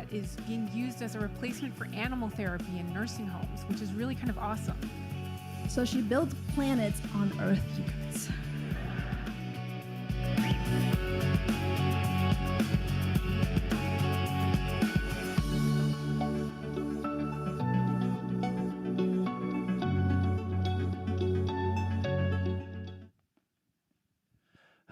that is being used as a replacement for animal therapy in nursing homes, which is really kind of awesome. So she builds planets on Earth, you guys.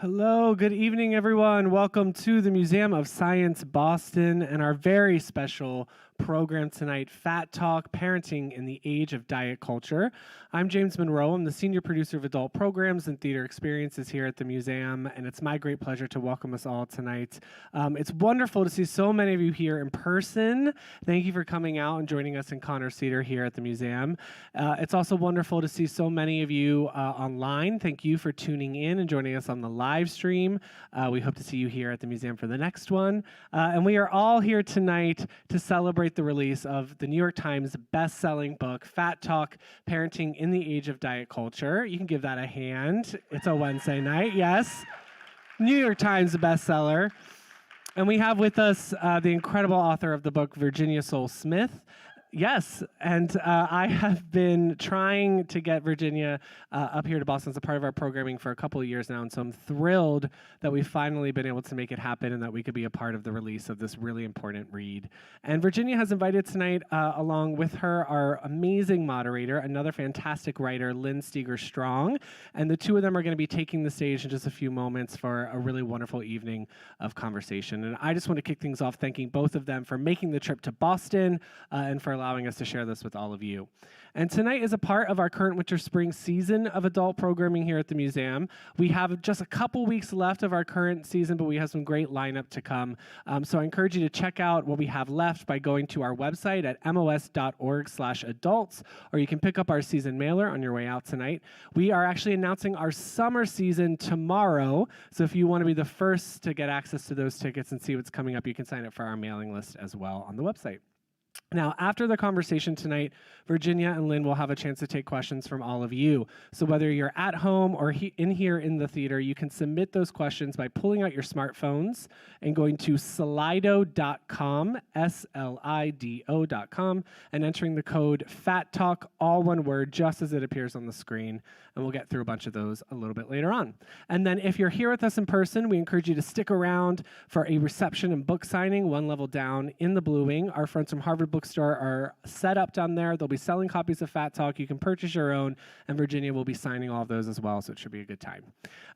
Hello, good evening, everyone. Welcome to the Museum of Science Boston and our very special program tonight, Fat Talk, Parenting in the Age of Diet Culture. I'm James Monroe. I'm the senior producer of adult programs and theater experiences here at the museum, and it's my great pleasure to welcome us all tonight. It's wonderful to see so many of you here in person. Thank you for coming out and joining us in Connors Theater here at the museum. It's also wonderful to see so many of you online. Thank you for tuning in and joining us on the live stream. We hope to see you here at the museum for the next one. And we are all here tonight to celebrate the release of the New York Times best-selling book, Fat Talk, Parenting in the Age of Diet Culture. You can give that a hand. It's a Wednesday night, yes. New York Times bestseller. And we have with us the incredible author of the book, Virginia 𝘂𝘠𝘠𝘠. Yes, and I have been trying to get Virginia up here to Boston as a part of our programming for a couple of years now, and so I'm thrilled that we've finally been able to make it happen and that we could be a part of the release of this really important read. And Virginia has invited tonight, along with her, our amazing moderator, another fantastic writer, 𝘍𝘢𝘵𝘛𝘢𝘭𝘬, and the two of them are going to be taking the stage in just a few moments for a really wonderful evening of conversation. And I just want to kick things off thanking both of them for making the trip to Boston and for allowing us to share this with all of you. And tonight is a part of our current winter-spring season of adult programming here at the museum. We have just a couple weeks left of our current season, but we have some great lineup to come. So I encourage you to check out what we have left by going to our website at mos.org/adults, or you can pick up our season mailer on your way out tonight. We are actually announcing our summer season tomorrow, so if you want to be the first to get access to those tickets and see what's coming up, you can sign up for our mailing list as well on the website. Now, after the conversation tonight, Virginia and Lynn will have a chance to take questions from all of you. So whether you're at home or in here in the theater, you can submit those questions by pulling out your smartphones and going to slido.com, SLIDO.com, and entering the code FATTALK, all one word, just as it appears on the screen. And we'll get through a bunch of those a little bit later on. And then if you're here with us in person, we encourage you to stick around for a reception and book signing one level down in the Blue Wing. Our friends from Harvard Bookstore are set up down there. They'll be selling copies of Fat Talk. You can purchase your own, and Virginia will be signing all of those as well, so it should be a good time.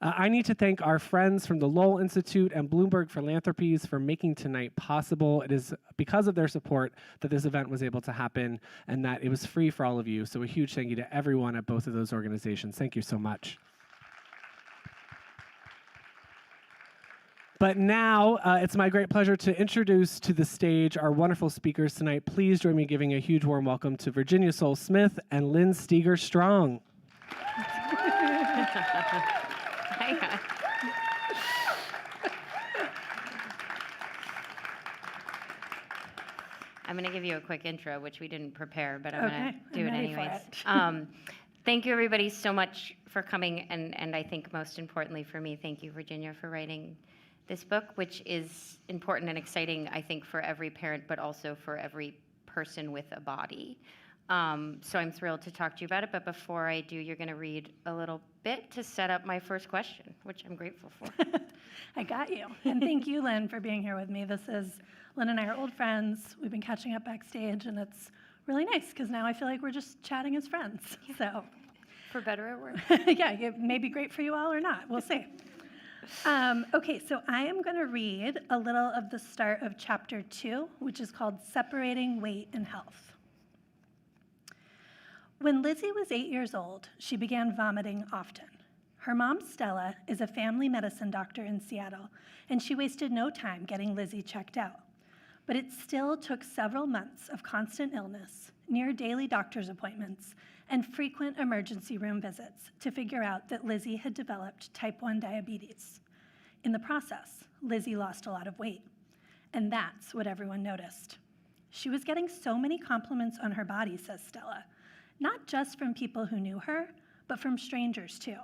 I need to thank our friends from the Lowell Institute and Bloomberg Philanthropies for making tonight possible. It is because of their support that this event was able to happen and that it was free for all of you. So a huge thank you to everyone at both of those organizations. Thank you so much. But now, it's my great pleasure to introduce to the stage our wonderful speakers tonight. Please join me in giving a huge warm welcome to Virginia 𝘂𝘠𝘠𝘠 and 𝘍𝘢𝘵𝘛𝘢𝘭𝘬. I'm going to give you a quick intro, which we didn't prepare, but I'm going to do it ready for anyways. it. Thank you, everybody, so much for coming, and I think most importantly for me, thank you, Virginia, for writing this book, which is important and exciting, I think, for every parent, but also for every person with a body. So I'm thrilled to talk to you about it, but before I do, you're going to read a little bit to set up my first question, which I'm grateful for. I got you. And thank you, Lynn, for being here with me. Lynn and I are old friends. We've been catching up backstage, and it's really nice because now I feel like we're just chatting as friends. Yeah. So, for better or worse. yeah, it may be great for you all or not. We'll see. Okay, so I am going to read a little of the start of chapter 2, which is called Separating Weight and Health. When Lizzie was 8 years old, she began vomiting often. Her mom, Stella, is a family medicine doctor in Seattle, and she wasted no time getting Lizzie checked out. But it still took several months of constant illness, near daily doctor's appointments, and frequent emergency room visits to figure out that Lizzie had developed type 1 diabetes. In the process, Lizzie lost a lot of weight, and that's what everyone noticed. She was getting so many compliments on her body, says Stella, not just from people who knew her, but from strangers too.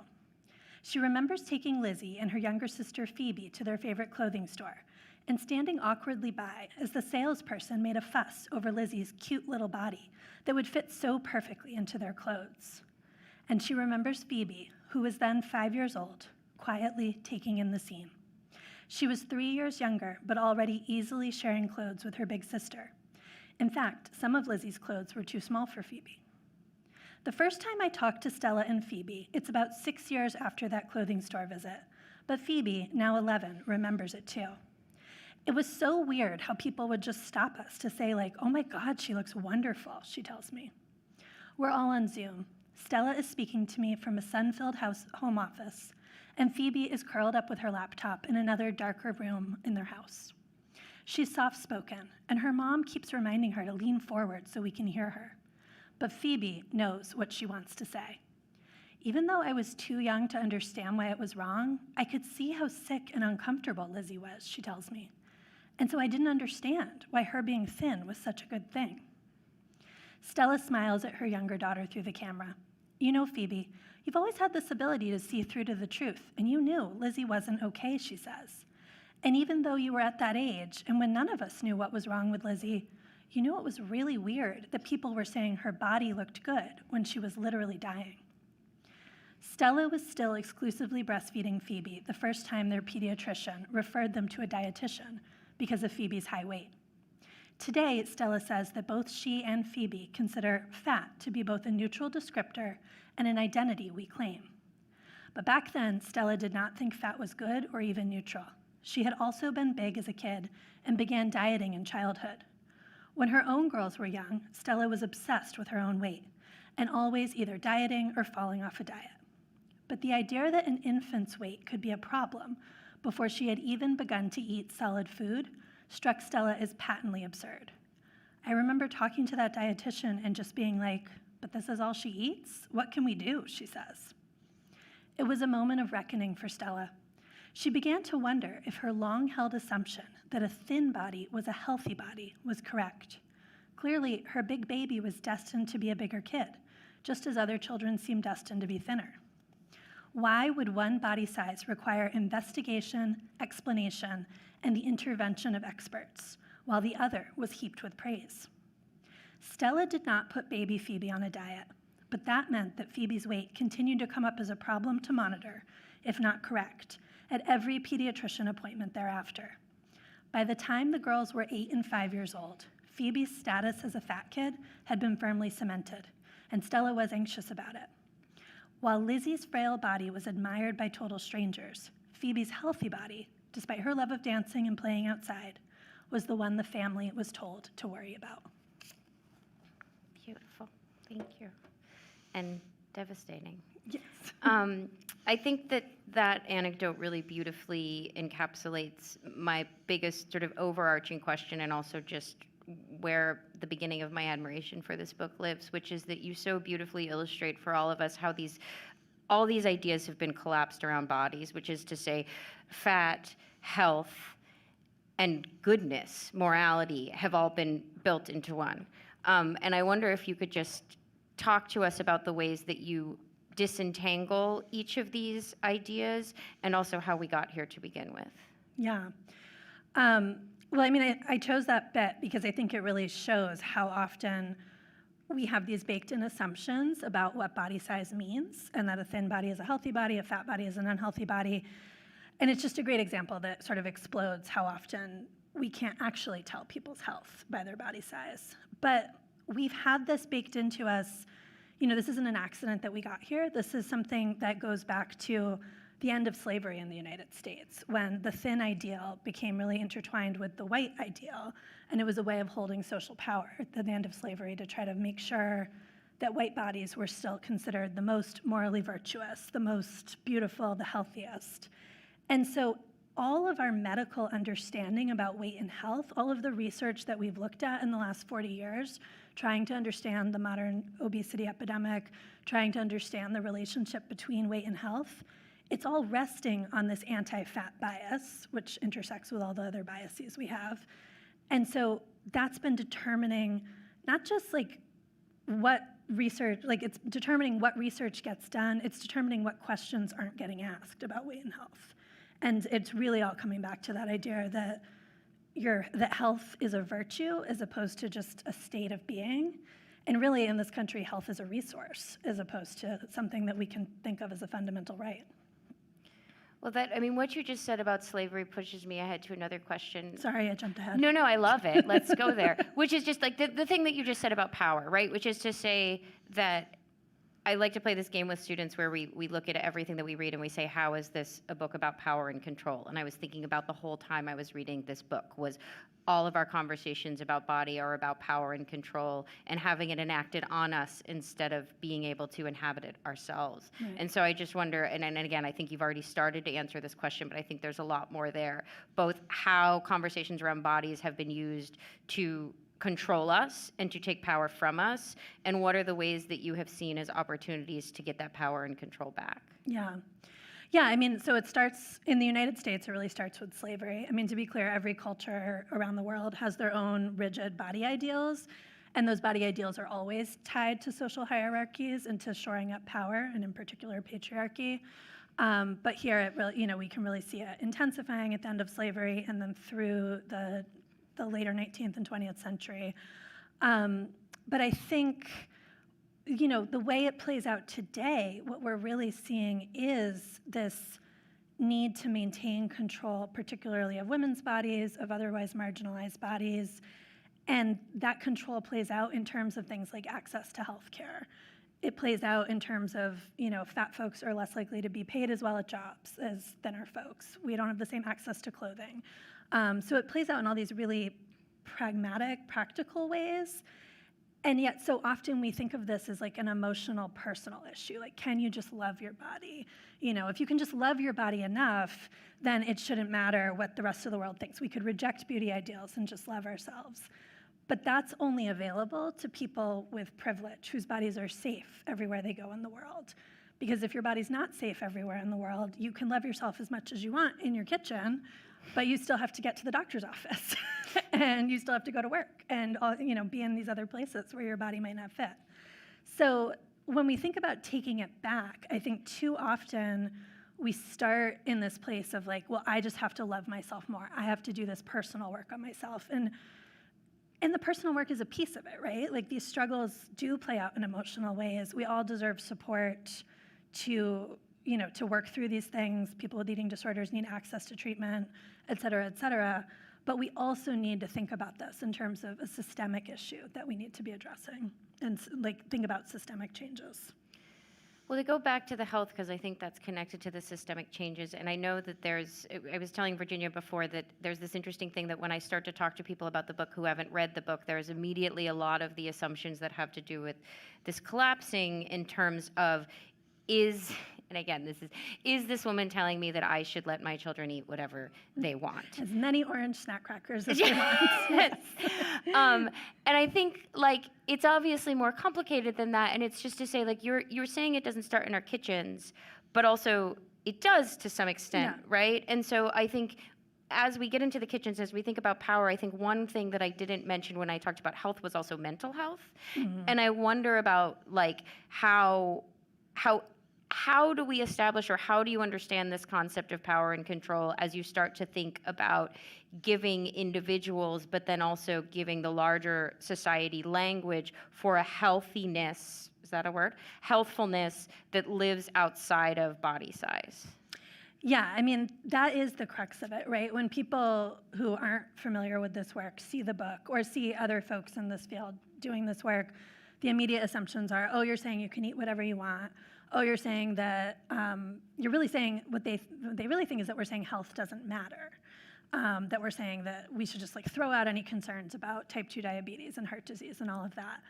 She remembers taking Lizzie and her younger sister Phoebe to their favorite clothing store, and standing awkwardly by as the salesperson made a fuss over Lizzie's cute little body that would fit so perfectly into their clothes. And she remembers Phoebe, who was then 5 years old, quietly taking in the scene. She was 3 years younger, but already easily sharing clothes with her big sister. In fact, some of Lizzie's clothes were too small for Phoebe. The first time I talked to Stella and Phoebe, it's about 6 years after that clothing store visit, but Phoebe, now 11, remembers it too. It was so weird how people would just stop us to say, like, "Oh my God, she looks wonderful," she tells me. We're all on Zoom. Stella is speaking to me from a sun-filled home office, and Phoebe is curled up with her laptop in another darker room in their house. She's soft-spoken, and her mom keeps reminding her to lean forward so we can hear her. But Phoebe knows what she wants to say. Even though I was too young to understand why it was wrong, I could see how sick and uncomfortable Lizzie was, she tells me. And so I didn't understand why her being thin was such a good thing. Stella smiles at her younger daughter through the camera. "You know, Phoebe, you've always had this ability to see through to the truth, and you knew Lizzie wasn't okay," she says. "And even though you were at that age, and when none of us knew what was wrong with Lizzie, you knew it was really weird that people were saying her body looked good when she was literally dying." Stella was still exclusively breastfeeding Phoebe the first time their pediatrician referred them to a dietitian because of Phoebe's high weight. Today, Stella says that both she and Phoebe consider fat to be both a neutral descriptor and an identity we claim. But back then, Stella did not think fat was good or even neutral. She had also been big as a kid and began dieting in childhood. When her own girls were young, Stella was obsessed with her own weight and always either dieting or falling off a diet. But the idea that an infant's weight could be a problem before she had even begun to eat solid food struck Stella as patently absurd. I remember talking to that dietitian and just being like, "But this is all she eats? What can we do?" she says. It was a moment of reckoning for Stella. She began to wonder if her long-held assumption that a thin body was a healthy body was correct. Clearly, her big baby was destined to be a bigger kid, just as other children seem destined to be thinner. Why would one body size require investigation, explanation, and the intervention of experts, while the other was heaped with praise? Stella did not put baby Phoebe on a diet, but that meant that Phoebe's weight continued to come up as a problem to monitor, if not correct, at every pediatrician appointment thereafter. By the time the girls were 8 and 5 years old, Phoebe's status as a fat kid had been firmly cemented, and Stella was anxious about it. While Lizzie's frail body was admired by total strangers, Phoebe's healthy body, despite her love of dancing and playing outside, was the one the family was told to worry about. Beautiful. Thank you. And devastating. Yes. I think that anecdote really beautifully encapsulates my biggest sort of overarching question, and also just where the beginning of my admiration for this book lives, which is that you so beautifully illustrate for all of us how all these ideas have been collapsed around bodies, which is to say fat, health, and goodness, morality, have all been built into one. And I wonder if you could just talk to us about the ways that you disentangle each of these ideas, and also how we got here to begin with. Yeah. Well, I mean, I chose that bit because I think it really shows how often we have these baked-in assumptions about what body size means, and that a thin body is a healthy body, a fat body is an unhealthy body. And it's just a great example that sort of explodes how often we can't actually tell people's health by their body size. But we've had this baked into us. You know, this isn't an accident that we got here. This is something that goes back to the end of slavery in the United States, when the thin ideal became really intertwined with the white ideal, and it was a way of holding social power at the end of slavery to try to make sure that white bodies were still considered the most morally virtuous, the most beautiful, the healthiest. And so all of our medical understanding about weight and health, all of the research that we've looked at in the last 40 years, trying to understand the modern obesity epidemic, trying to understand the relationship between weight and health, it's all resting on this anti-fat bias, which intersects with all the other biases we have. And so that's been determining not just like what research, like it's determining what research gets done, it's determining what questions aren't getting asked about weight and health. And it's really all coming back to that idea that that health is a virtue as opposed to just a state of being. And really, in this country, health is a resource as opposed to something that we can think of as a fundamental right. Well, what you just said about slavery pushes me ahead to another question. Sorry, I jumped ahead. No, I love it. Let's go there. Which is just like the thing that you just said about power, right? Which is to say that I like to play this game with students where we look at everything that we read and we say, how is this a book about power and control? And I was thinking about the whole time I was reading this book was all of our conversations about body are about power and control and having it enacted on us instead of being able to inhabit it ourselves. Right. And so I just wonder, and again, I think you've already started to answer this question, but I think there's a lot more there, both how conversations around bodies have been used to control us and to take power from us, and what are the ways that you have seen as opportunities to get that power and control back? Yeah, so it starts in the United States, it really starts with slavery. To be clear, every culture around the world has their own rigid body ideals, and those body ideals are always tied to social hierarchies and to shoring up power, and in particular patriarchy. But here, it really, we can really see it intensifying at the end of slavery and then through the later 19th and 20th century. But I think, the way it plays out today, what we're really seeing is this need to maintain control, particularly of women's bodies, of otherwise marginalized bodies. And that control plays out in terms of things like access to healthcare. It plays out in terms of, fat folks are less likely to be paid as well at jobs as thinner folks. We don't have the same access to clothing. So it plays out in all these really pragmatic, practical ways. And yet so often we think of this as like an emotional, personal issue. Like, can you just love your body? If you can just love your body enough, then it shouldn't matter what the rest of the world thinks. We could reject beauty ideals and just love ourselves. But that's only available to people with privilege, whose bodies are safe everywhere they go in the world. Because if your body's not safe everywhere in the world, you can love yourself as much as you want in your kitchen, but you still have to get to the doctor's office and you still have to go to work and be in these other places where your body might not fit. So when we think about taking it back, I think too often we start in this place of like, well, I just have to love myself more. I have to do this personal work on myself. And the personal work is a piece of it, right? Like, these struggles do play out in emotional ways. We all deserve support to work through these things. People with eating disorders need access to treatment, et cetera, et cetera. But we also need to think about this in terms of a systemic issue that we need to be addressing and think about systemic changes. Well, to go back to the health, because I think that's connected to the systemic changes, and I know that I was telling Virginia before that there's this interesting thing that when I start to talk to people about the book who haven't read the book, there's immediately a lot of the assumptions that have to do with this collapsing in terms of and again, is this woman telling me that I should let my children eat whatever they want? As many orange snack crackers as they want. Yes. And I think, it's obviously more complicated than that, and it's just to say, you're saying it doesn't start in our kitchens, but also it does to some extent, right? And so I think as we get into the kitchens, as we think about power, I think one thing that I didn't mention when I talked about health was also mental health. Mm-hmm. And I wonder about, how do we establish, or how do you understand this concept of power and control as you start to think about giving individuals, but then also giving the larger society language for a healthiness, is that a word? Healthfulness that lives outside of body size? Yeah, that is the crux of it, right? When people who aren't familiar with this work see the book or see other folks in this field doing this work, the immediate assumptions are, oh, you're saying you can eat whatever you want. Oh, you're saying that, you're really saying what they really think is that we're saying health doesn't matter. That we're saying that we should just throw out any concerns about type 2 diabetes and heart disease and all of that.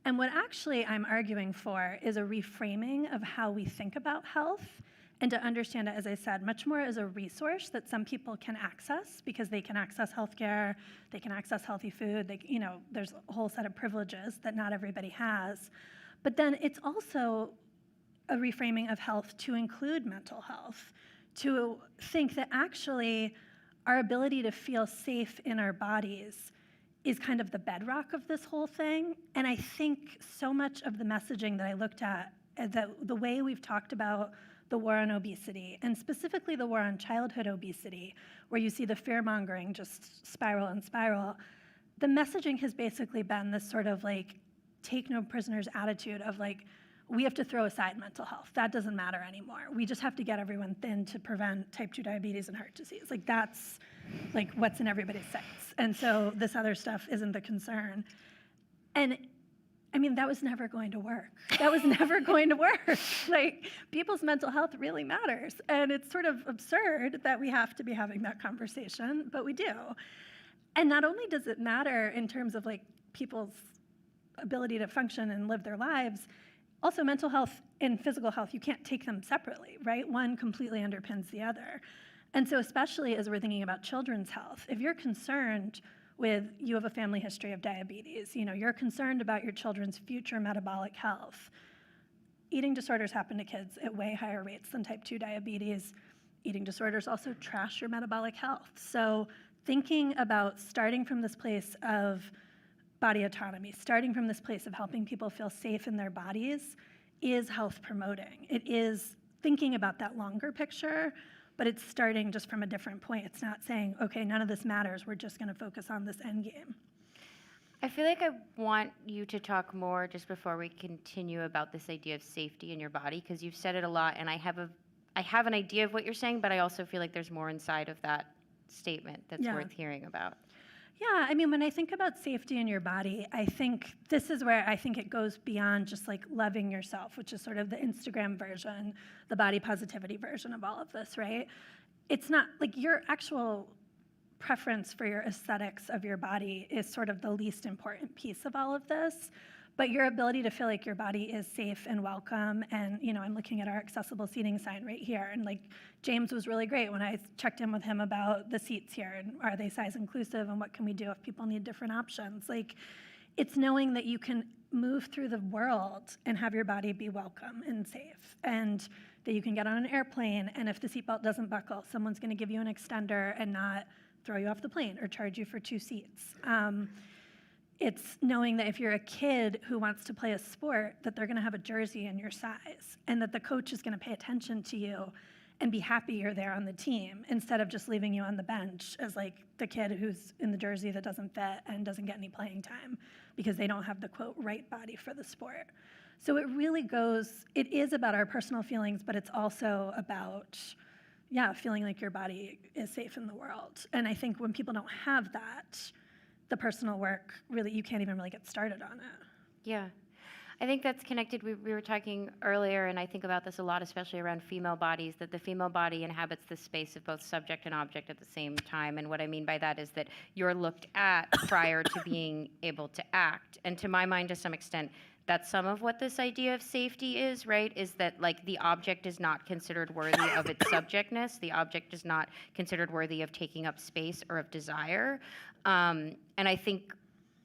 And what actually I'm arguing for is a reframing of how we think about health, and to understand it, as I said, much more as a resource that some people can access because they can access healthcare, they can access healthy food, there's a whole set of privileges that not everybody has. But then it's also a reframing of health to include mental health, to think that actually our ability to feel safe in our bodies is kind of the bedrock of this whole thing. And I think so much of the messaging that I looked at, the way we've talked about the war on obesity, and specifically the war on childhood obesity, where you see the fear-mongering just spiral and spiral, the messaging has basically been this sort of like take no prisoners attitude of like, we have to throw aside mental health. That doesn't matter anymore. We just have to get everyone thin to prevent type 2 diabetes and heart disease. Like that's like what's in everybody's sights. And so this other stuff isn't the concern. And I mean, that was never going to work. That was never going to work. Like people's mental health really matters. And it's sort of absurd that we have to be having that conversation, but we do. And not only does it matter in terms of like people's ability to function and live their lives, also, mental health and physical health, you can't take them separately, right? One completely underpins the other. And so especially as we're thinking about children's health, if you're concerned with, you have a family history of diabetes, you know, you're concerned about your children's future metabolic health, eating disorders happen to kids at way higher rates than type 2 diabetes. Eating disorders also trash your metabolic health. So thinking about starting from this place of body autonomy, starting from this place of helping people feel safe in their bodies is health promoting. It is thinking about that longer picture, but it's starting just from a different point. It's not saying, okay, none of this matters, we're just gonna focus on this end game. I feel like I want you to talk more just before we continue about this idea of safety in your body, because you've said it a lot, and I have an idea of what you're saying, but I also feel like there's more inside of that statement that's worth hearing about. Yeah, I mean, when I think about safety in your body, I think this is where I think it goes beyond just like loving yourself, which is sort of the Instagram version, the body positivity version of all of this, right? It's not like your actual preference for your aesthetics of your body is sort of the least important piece of all of this. But your ability to feel like your body is safe and welcome, and you know, I'm looking at our accessible seating sign right here, and like James was really great when I checked in with him about the seats here, and are they size inclusive, and what can we do if people need different options? Like, it's knowing that you can move through the world and have your body be welcome and safe, and that you can get on an airplane, and if the seatbelt doesn't buckle, someone's gonna give you an extender and not throw you off the plane or charge you for 2 seats. It's knowing that if you're a kid who wants to play a sport, that they're gonna have a jersey in your size, and that the coach is gonna pay attention to you and be happy you're there on the team, instead of just leaving you on the bench as like the kid who's in the jersey that doesn't fit and doesn't get any playing time because they don't have the quote right body for the sport. So it really goes, it is about our personal feelings, but it's also about, yeah, feeling like your body is safe in the world. And I think when people don't have that, the personal work, really, you can't even really get started on it. Yeah. I think that's connected. We were talking earlier, and I think about this a lot, especially around female bodies, that the female body inhabits the space of both subject and object at the same time. And what I mean by that is that you're looked at prior to being able to act. And to my mind, to some extent, that's some of what this idea of safety is, right? Is that like the object is not considered worthy of its subjectness. The object is not considered worthy of taking up space or of desire. And I think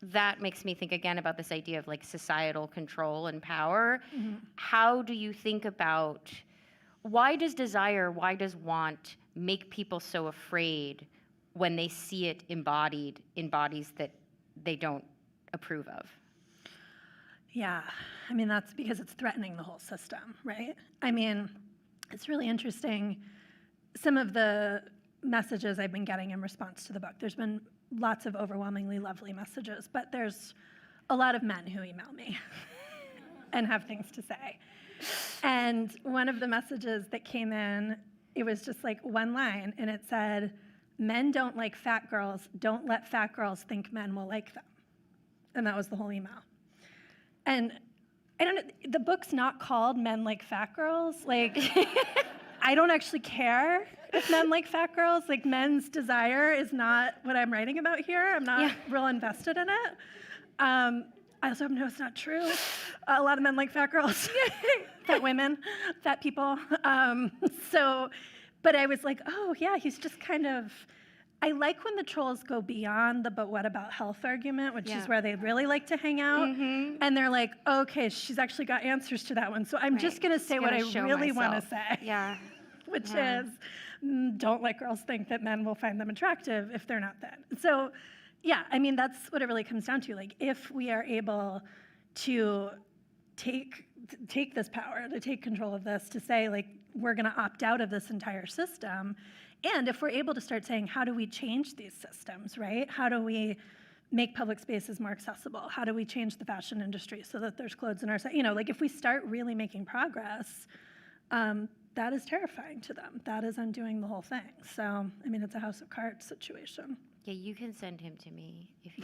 that makes me think again about this idea of like societal control and power. Mm-hmm. How do you think about, why does desire, why does want make people so afraid when they see it embodied in bodies that they don't approve of? Yeah, I mean, that's because it's threatening the whole system, right? I mean, it's really interesting. Some of the messages I've been getting in response to the book, there's been lots of overwhelmingly lovely messages, but there's a lot of men who email me and have things to say. And one of the messages that came in, it was just like one line, and it said, "Men don't like fat girls. Don't let fat girls think men will like them." And that was the whole email. And I don't know, the book's not called Men Like Fat Girls. Like, I don't actually care if men like fat girls. Like, men's desire is not what I'm writing about here. I'm not real invested in it. I also know it's not true. A lot of men like fat girls, fat women, fat people. But I was like, oh yeah, he's just kind of, I like when the trolls go beyond the "but what about health" argument, which is where they really like to hang out. Mm-hmm. And they're like, okay, she's actually got answers to that one. So I'm just going to say what I really want to say. Yeah. Which is, don't let girls think that men will find them attractive if they're not thin. So yeah, I mean, that's what it really comes down to. Like, if we are able to take this power, to take control of this, to say, like, we're going to opt out of this entire system. And if we're able to start saying, how do we change these systems, right? How do we make public spaces more accessible? How do we change the fashion industry so that there's clothes in our site? Like if we start really making progress, that is terrifying to them. That is undoing the whole thing. So, I mean, it's a house of cards situation. Yeah, you can send him to me if you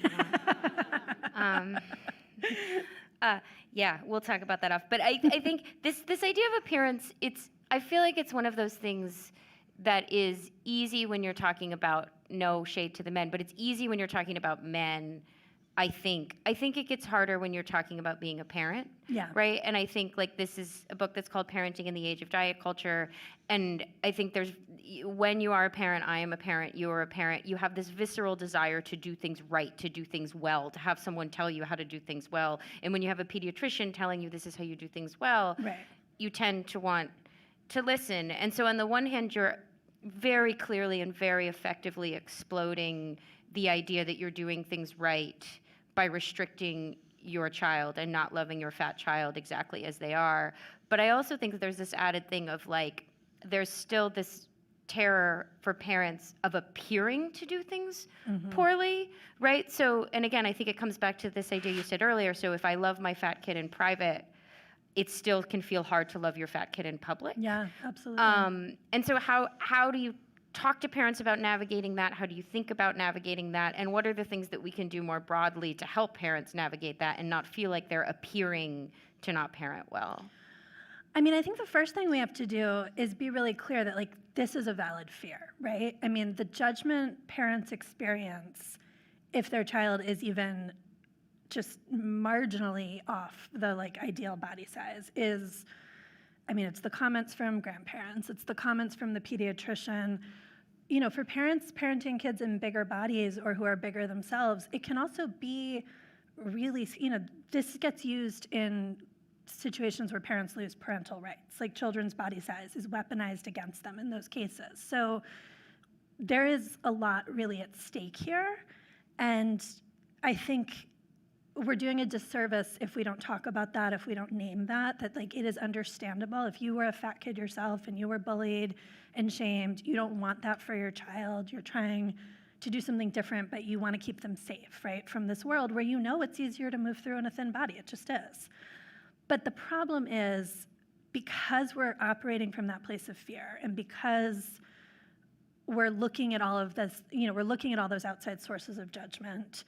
want. Yeah, we'll talk about that off. But I think this idea of appearance, I feel like it's one of those things that is easy when you're talking about, no shade to the men, but it's easy when you're talking about men. I think it gets harder when you're talking about being a parent, Yeah. right? And I think like this is a book that's called Parenting in the Age of Diet Culture, and I think when you are a parent, I am a parent, you are a parent, you have this visceral desire to do things right, to do things well, to have someone tell you how to do things well. And when you have a pediatrician telling you this is how you do things well, Right. you tend to want to listen. And so on the one hand, you're very clearly and very effectively exploding the idea that you're doing things right by restricting your child and not loving your fat child exactly as they are. But I also think that there's this added thing of like, there's still this terror for parents of appearing to do things poorly, right? So, and again, I think it comes back to this idea you said earlier. So if I love my fat kid in private, it still can feel hard to love your fat kid in public. Yeah, absolutely. And so how do you talk to parents about navigating that? How do you think about navigating that? And what are the things that we can do more broadly to help parents navigate that and not feel like they're appearing to not parent well? I mean, I think the first thing we have to do is be really clear that, like, this is a valid fear, right? I mean, the judgment parents experience if their child is even just marginally off the, like, ideal body size is, I mean, it's the comments from grandparents, it's the comments from the pediatrician. For parents parenting kids in bigger bodies or who are bigger themselves, it can also be really, this gets used in situations where parents lose parental rights, like children's body size is weaponized against them in those cases. So there is a lot really at stake here. And I think we're doing a disservice if we don't talk about that, if we don't name that like it is understandable. If you were a fat kid yourself and you were bullied and shamed, you don't want that for your child. You're trying to do something different, but you want to keep them safe, right? From this world where it's easier to move through in a thin body. It just is. But the problem is, because we're operating from that place of fear and because we're looking at all of this, we're looking at all those outside sources of judgment,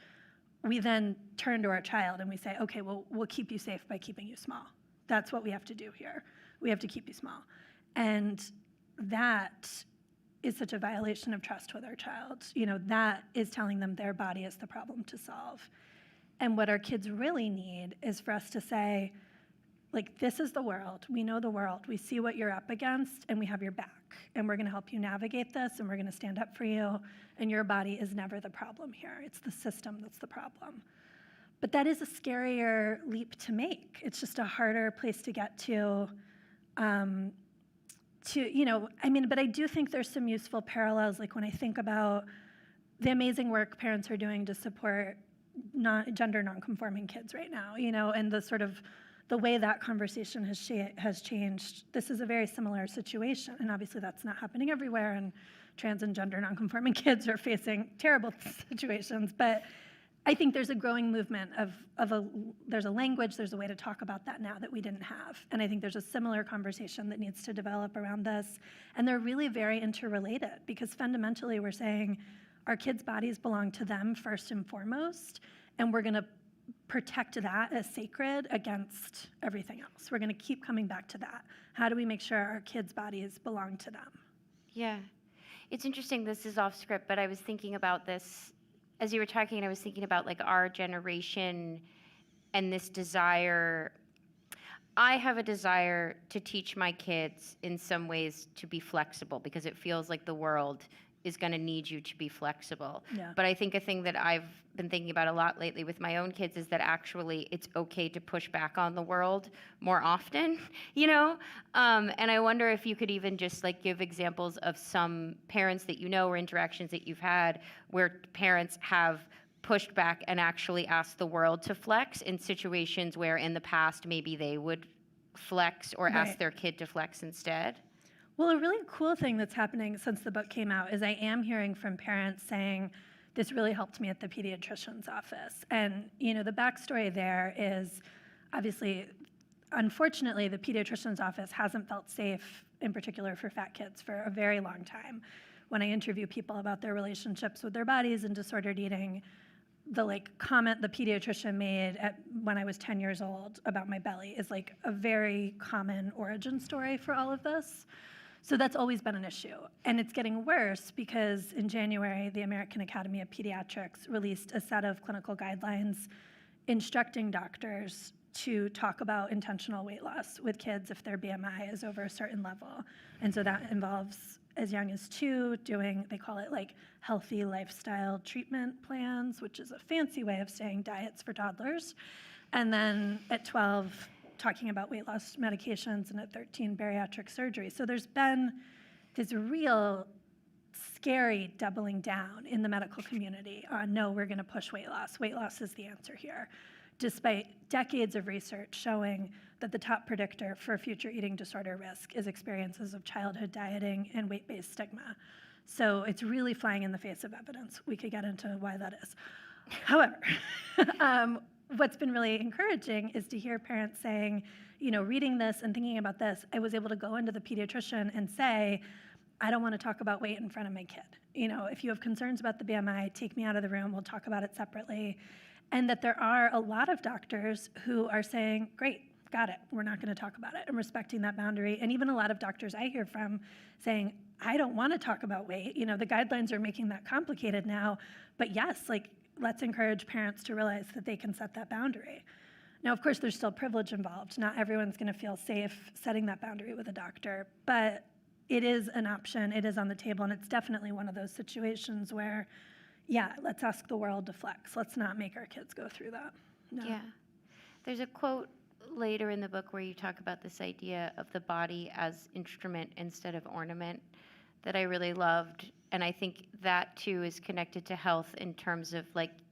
we then turn to our child and we say, okay, well, we'll keep you safe by keeping you small. That's what we have to do here. We have to keep you small. And that is such a violation of trust with our child. That is telling them their body is the problem to solve. And what our kids really need is for us to say, like, this is the world. We know the world. We see what you're up against, and we have your back. And we're going to help you navigate this, and we're going to stand up for you. And your body is never the problem here. It's the system that's the problem. But that is a scarier leap to make. It's just a harder place to get to. But I do think there's some useful parallels. Like when I think about the amazing work parents are doing to support gender nonconforming kids right now, and the sort of the way that conversation has changed. This is a very similar situation, and obviously that's not happening everywhere, and trans and gender nonconforming kids are facing terrible situations, but I think there's a growing movement there's a language, there's a way to talk about that now that we didn't have, and I think there's a similar conversation that needs to develop around this, and they're really very interrelated, because fundamentally we're saying our kids' bodies belong to them first and foremost, and we're gonna protect that as sacred against everything else. We're going to keep coming back to that. How do we make sure our kids' bodies belong to them? Yeah. It's interesting, this is off script, but I was thinking about this as you were talking, and I was thinking about like our generation and this desire. I have a desire to teach my kids in some ways to be flexible, because it feels like the world is going to need you to be flexible. Yeah. But I think a thing that I've been thinking about a lot lately with my own kids is that actually it's okay to push back on the world more often, And I wonder if you could even just like give examples of some parents that or interactions that you've had where parents have pushed back and actually asked the world to flex in situations where in the past maybe they would flex or ask their kid to flex instead. Well, a really cool thing that's happening since the book came out is I am hearing from parents saying, this really helped me at the pediatrician's office. And, the backstory there is obviously, unfortunately, the pediatrician's office hasn't felt safe, in particular for fat kids, for a very long time. When I interview people about their relationships with their bodies and disordered eating, the comment the pediatrician made when I was 10 years old about my belly is a very common origin story for all of this. So that's always been an issue. And it's getting worse because in January, the American Academy of Pediatrics released a set of clinical guidelines instructing doctors to talk about intentional weight loss with kids if their BMI is over a certain level. And so that involves as young as 2 doing, they call it healthy lifestyle treatment plans, which is a fancy way of saying diets for toddlers. And then at 12, talking about weight loss medications, and at 13, bariatric surgery. So there's been this real scary doubling down in the medical community on, no, we're going to push weight loss. Weight loss is the answer here, despite decades of research showing that the top predictor for future eating disorder risk is experiences of childhood dieting and weight-based stigma. So it's really flying in the face of evidence. We could get into why that is. However, what's been really encouraging is to hear parents saying, reading this and thinking about this, I was able to go into the pediatrician and say, I don't want to talk about weight in front of my kid. If you have concerns about the BMI, take me out of the room, we'll talk about it separately. And that there are a lot of doctors who are saying, great, got it, we're not going to talk about it, and respecting that boundary. And even a lot of doctors I hear from saying, I don't want to talk about weight. The guidelines are making that complicated now, but yes, let's encourage parents to realize that they can set that boundary. Now, of course, there's still privilege involved. Not everyone's going to feel safe setting that boundary with a doctor, but it is an option, it is on the table, and it's definitely one of those situations where, yeah, let's ask the world to flex. Let's not make our kids go through that. No. Yeah. There's a quote later in the book where you talk about this idea of the body as instrument instead of ornament that I really loved. And I think that too is connected to health in terms of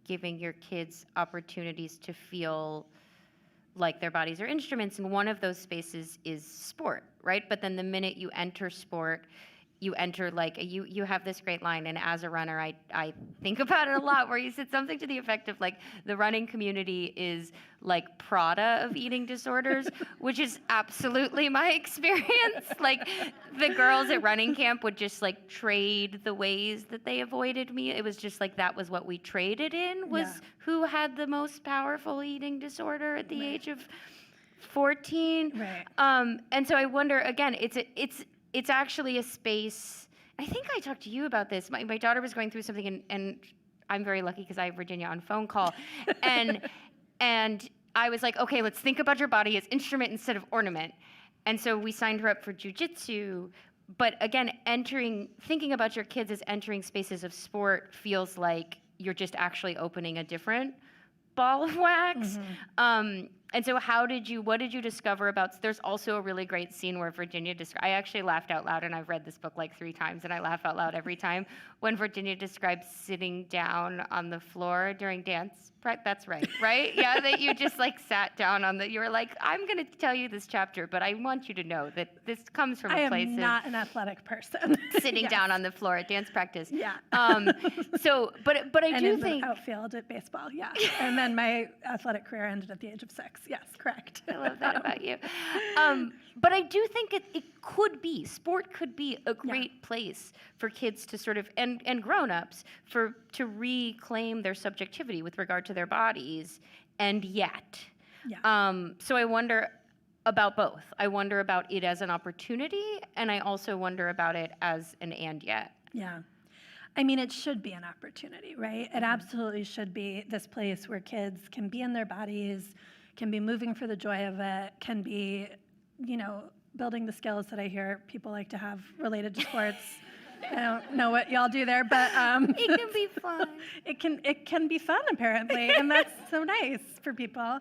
giving your kids opportunities to feel like their bodies are instruments. And one of those spaces is sport, right? But then the minute you enter sport, you enter you have this great line, and as a runner, I think about it a lot, where you said something to the effect of the running community is Prada of eating disorders, which is absolutely my experience. The girls at running camp would just trade the ways that they avoided me. It was just that was what we traded in, was who had the most powerful eating disorder at the age of 14. Right. And so I wonder, again, it's actually a space. I think I talked to you about this. My daughter was going through something, and I'm very lucky because I have Virginia on phone call. And I was like, okay, let's think about your body as instrument instead of ornament. And so we signed her up for jujitsu. But again, thinking about your kids as entering spaces of sport feels like you're just actually opening a different ball of wax. Mm-hmm. And so what did you discover about, there's also a really great scene where Virginia I actually laughed out loud, and I've read this book 3 times, and I laugh out loud every time, when Virginia describes sitting down on the floor during dance. That's right? Yeah, that you just sat down you were I'm going to tell you this chapter, but I want you to know that this comes from a place of... I am not an athletic person. Sitting down on the floor at dance practice. Yeah. But I do think... the outfield at baseball, yeah. And then my athletic career ended at the age of 6. Yes, correct. I love that about you. But I do think it could be, sport could be a great place for kids to sort of, and grown-ups, to reclaim their subjectivity with regard to their bodies, and yet. Yeah. So I wonder about both. I wonder about it as an opportunity, and I also wonder about it as an and yet. Yeah. I mean, it should be an opportunity, right? It absolutely should be this place where kids can be in their bodies, can be moving for the joy of it, can be, building the skills that I hear people like to have related to sports. I don't know what y'all do there, but it can be fun. It can be fun, apparently, and that's so nice for people.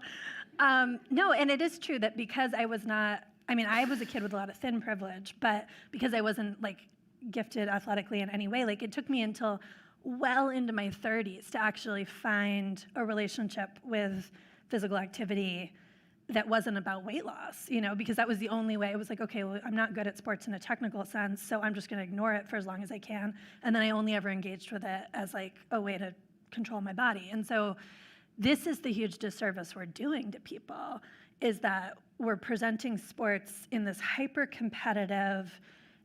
No, and it is true that because I was a kid with a lot of thin privilege, but because I wasn't gifted athletically in any way, it took me until well into my 30s to actually find a relationship with physical activity that wasn't about weight loss, because that was the only way. It was like, okay, well, I'm not good at sports in a technical sense, so I'm just going to ignore it for as long as I can. And then I only ever engaged with it as like a way to control my body. And so this is the huge disservice we're doing to people, is that we're presenting sports in this hyper-competitive,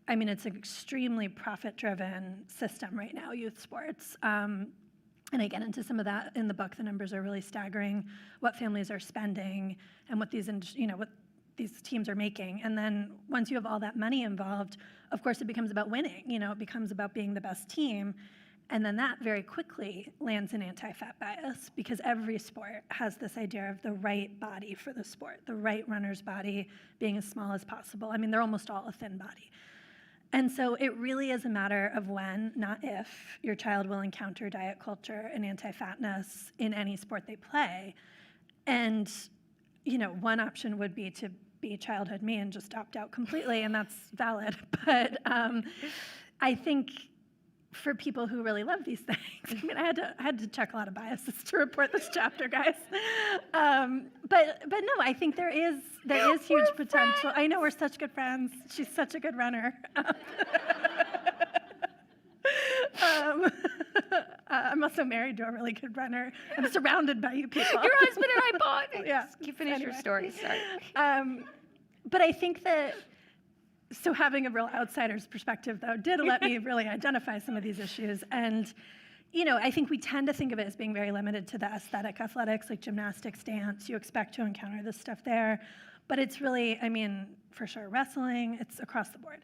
it's an extremely profit-driven system right now, youth sports. And I get into some of that in the book. The numbers are really staggering, what families are spending and what these teams are making. And then once you have all that money involved, of course, it becomes about winning. It becomes about being the best team. And then that very quickly lands in anti-fat bias, because every sport has this idea of the right body for the sport, the right runner's body being as small as possible. They're almost all a thin body. And so it really is a matter of when, not if, your child will encounter diet culture and anti-fatness in any sport they play. And, one option would be to be childhood me and just opt out completely, and that's valid. But I think for people who really love these things, I had to check a lot of biases to report this chapter, guys. But no, I think there is huge potential. I know, we're such good friends. She's such a good runner. I'm also married to a really good runner. I'm surrounded by you people. Your husband and I bought. Yeah. You finish your story. Sorry. But I think that. So having a real outsider's perspective, though, did let me really identify some of these issues. And, I think we tend to think of it as being very limited to the aesthetic athletics, like gymnastics, dance. You expect to encounter this stuff there. But it's really, for sure, wrestling, it's across the board.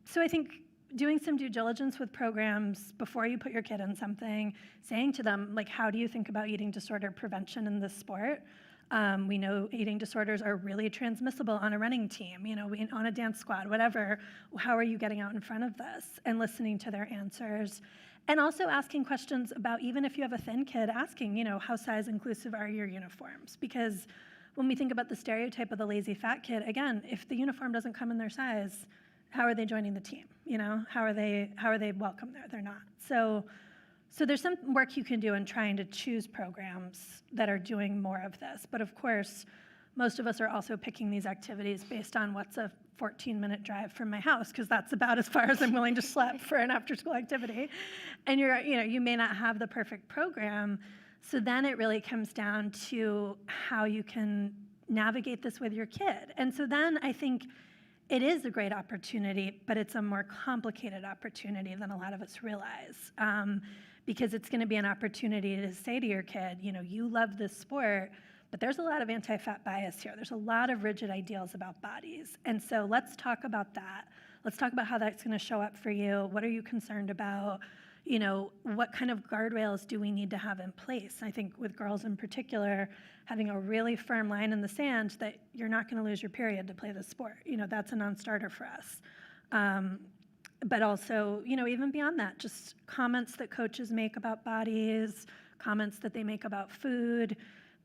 So I think doing some due diligence with programs before you put your kid in something, saying to them, like, how do you think about eating disorder prevention in this sport? We know eating disorders are really transmissible on a running team, on a dance squad, whatever. How are you getting out in front of this? And listening to their answers. And also asking questions about, even if you have a thin kid, asking, how size inclusive are your uniforms? Because when we think about the stereotype of the lazy fat kid, again, if the uniform doesn't come in their size, how are they joining the team? How are they welcome there? They're not. So there's some work you can do in trying to choose programs that are doing more of this. But of course, most of us are also picking these activities based on what's a 14-minute drive from my house, because that's about as far as I'm willing to schlep for an after-school activity. And you may not have the perfect program. So then it really comes down to how you can navigate this with your kid. And so then I think it is a great opportunity, but it's a more complicated opportunity than a lot of us realize. Because it's going to be an opportunity to say to your kid, you love this sport, but there's a lot of anti-fat bias here. There's a lot of rigid ideals about bodies. And so let's talk about that. Let's talk about how that's going to show up for you. What are you concerned about? What kind of guardrails do we need to have in place? I think with girls in particular, having a really firm line in the sand that you're not going to lose your period to play this sport. That's a non-starter for us. But also, even beyond that, just comments that coaches make about bodies, comments that they make about food,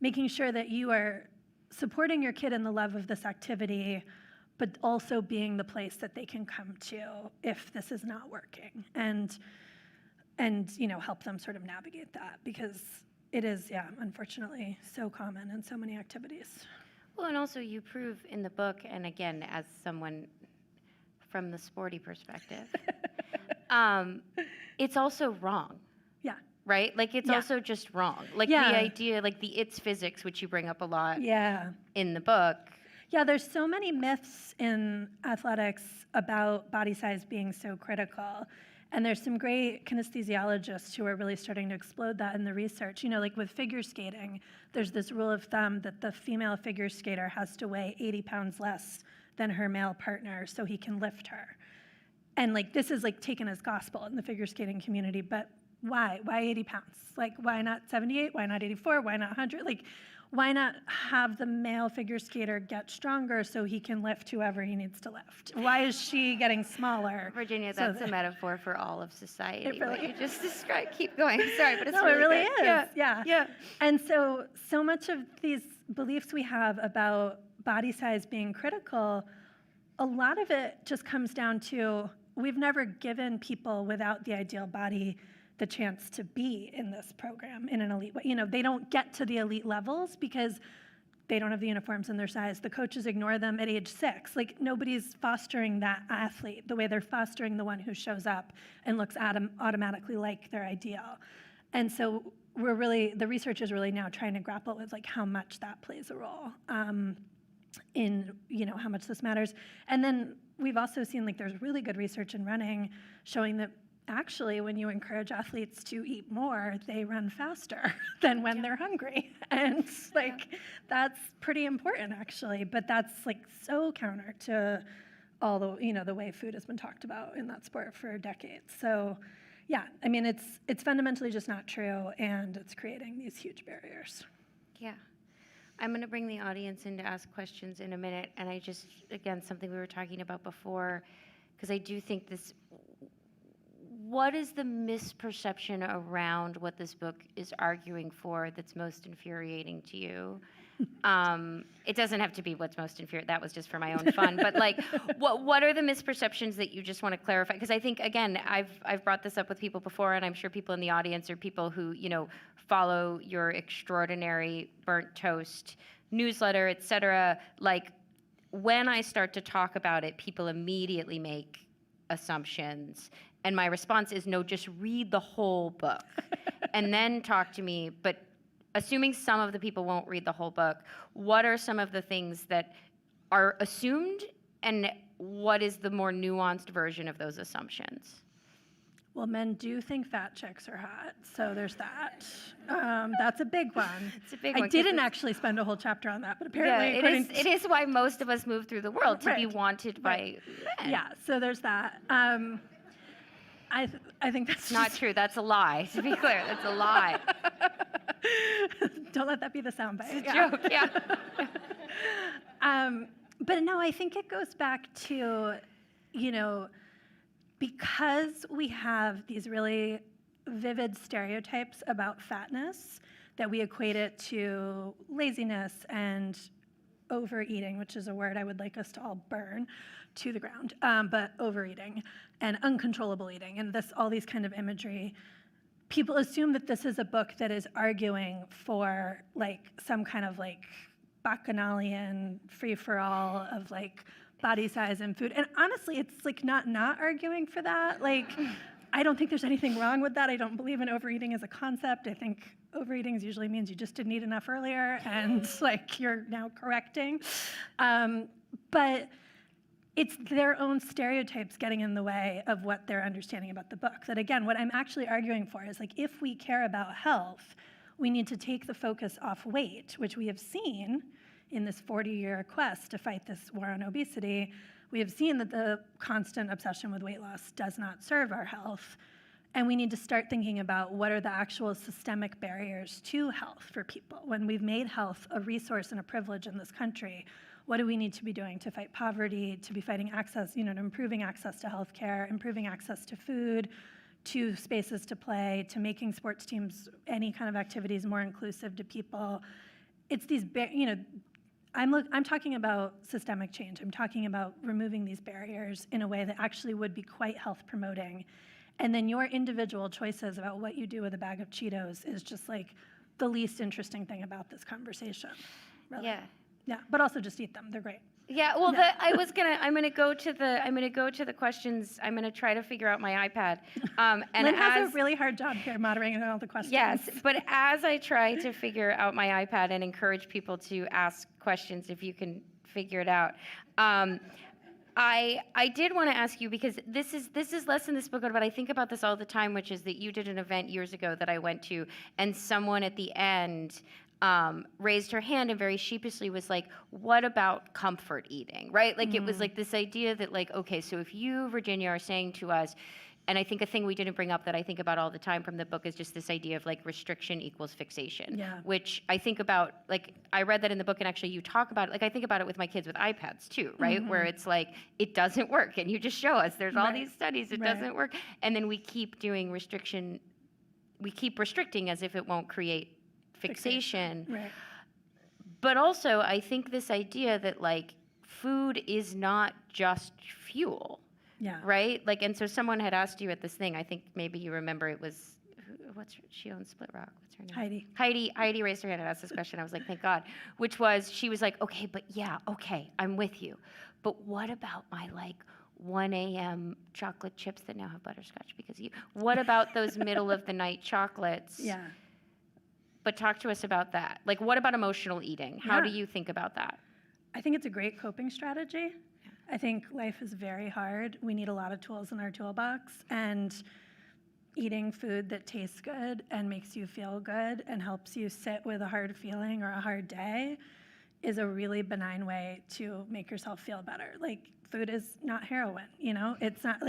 making sure that you are supporting your kid in the love of this activity, but also being the place that they can come to if this is not working, and help them sort of navigate that, because it is, unfortunately, so common in so many activities. Well, and also you prove in the book, and again, as someone from the sporty perspective, it's also wrong. Yeah. Right? Like, it's also just wrong. Like, the idea, like the it's physics, which you bring up a lot in the book. Yeah, there's so many myths in athletics about body size being so critical. And there's some great kinesthesiologists who are really starting to explode that in the research. Like with figure skating, there's this rule of thumb that the female figure skater has to weigh 80 pounds less than her male partner so he can lift her. And this is taken as gospel in the figure skating community, but why? Why 80 pounds? Why not 78? Why not 84? Why not 100? Why not have the male figure skater get stronger so he can lift whoever he needs to lift? Why is she getting smaller? Virginia, that's a metaphor for all of society. It really what you just described. Keep going. Sorry, but it's no, really it really good. is. Yeah. And so much of these beliefs we have about body size being critical, a lot of it just comes down to we've never given people without the ideal body the chance to be in this program in an elite way. They don't get to the elite levels because they don't have the uniforms in their size. The coaches ignore them at age 6. Like, nobody's fostering that athlete the way they're fostering the one who shows up and looks automatically like their ideal. And so the research is really now trying to grapple with like how much that plays a role in, how much this matters. And then we've also seen like there's really good research in running showing that actually when you encourage athletes to eat more, they run faster than when they're hungry. And like that's pretty important actually, but that's like so counter to all the, the way food has been talked about in that sport for decades. So yeah, I mean, it's fundamentally just not true, and it's creating these huge barriers. Yeah. I'm going to bring the audience in to ask questions in a minute, and I just, again, something we were talking about before, because I do think this, what is the misperception around what this book is arguing for that's most infuriating to you? It doesn't have to be what's most infuriating. That was just for my own fun. But like, what are the misperceptions that you just want to clarify? Because I think, again, I've brought this up with people before, and I'm sure people in the audience are people who follow your extraordinary burnt toast newsletter, et cetera. Like, when I start to talk about it, people immediately make assumptions. And my response is, no, just read the whole book and then talk to me. But assuming some of the people won't read the whole book, what are some of the things that are assumed, and what is the more nuanced version of those assumptions? Well, men do think fat chicks are hot, so there's that. That's a big one. It's a big I one. didn't actually spend a whole chapter on that, but apparently it is why most of us move through the world, to be wanted by men. Yeah, so there's that. I think that's not true. That's a lie. To be clear, that's a lie. Don't let that be the soundbite. It's a joke, yeah. But no, I think it goes back to, because we have these really vivid stereotypes about fatness, that we equate it to laziness and overeating, which is a word I would like us to all burn to the ground, but overeating and uncontrollable eating and all these kind of imagery. People assume that this is a book that is arguing for like some kind of like Bacchanalian free-for-all of like body size and food. And honestly, it's like not arguing for that. Like, I don't think there's anything wrong with that. I don't believe in overeating as a concept. I think overeating usually means you just didn't eat enough earlier and like you're now correcting. But it's their own stereotypes getting in the way of what they're understanding about the book. That again, what I'm actually arguing for is like, if we care about health, we need to take the focus off weight, which we have seen in this 40-year quest to fight this war on obesity. We have seen that the constant obsession with weight loss does not serve our health. And we need to start thinking about what are the actual systemic barriers to health for people. When we've made health a resource and a privilege in this country, what do we need to be doing to fight poverty, to be fighting access, to improving access to healthcare, improving access to food, to spaces to play, to making sports teams, any kind of activities more inclusive to people. It's these, I'm talking about systemic change. I'm talking about removing these barriers in a way that actually would be quite health promoting. And then your individual choices about what you do with a bag of Cheetos is just like the least interesting thing about this conversation. Really. Yeah, but also just eat them. They're great. Yeah, well, I'm gonna go to the questions. I'm gonna try to figure out my iPad. And Lynn has a really hard job here moderating all the questions. Yes, but as I try to figure out my iPad and encourage people to ask questions, if you can figure it out, I did want to ask you, because this is less in this book, but I think about this all the time, which is that you did an event years ago that I went to, and someone at the end raised her hand and very sheepishly was like, what about comfort eating, right? Like, it was like this idea that like, okay, so if you, Virginia, are saying to us, and I think a thing we didn't bring up that I think about all the time from the book is just this idea of like restriction equals fixation, which I think about, like, I read that in the book, and actually you talk about it, like I think about it with my kids with iPads too, right? Where it's like, it doesn't work, and you just show us, there's all these studies, it doesn't work, and then we keep doing restriction, we keep restricting as if it won't create fixation. Right. But also, I think this idea that like food is not just fuel. Yeah. Right? Like, and so someone had asked you at this thing, I think maybe you remember, it was, she owns Split Rock. What's her name? Heidi. Heidi raised her hand and asked this question. I was like, thank God. Which was, she was like, okay, but yeah, okay, I'm with you. But what about my 1 a.m. chocolate chips that now have butterscotch because of you? What about those middle of the night chocolates? Yeah. But talk to us about that. What about emotional eating? How do you think about that? I think it's a great coping strategy. I think life is very hard. We need a lot of tools in our toolbox, and eating food that tastes good and makes you feel good and helps you sit with a hard feeling or a hard day is a really benign way to make yourself feel better. Food is not heroin, It's not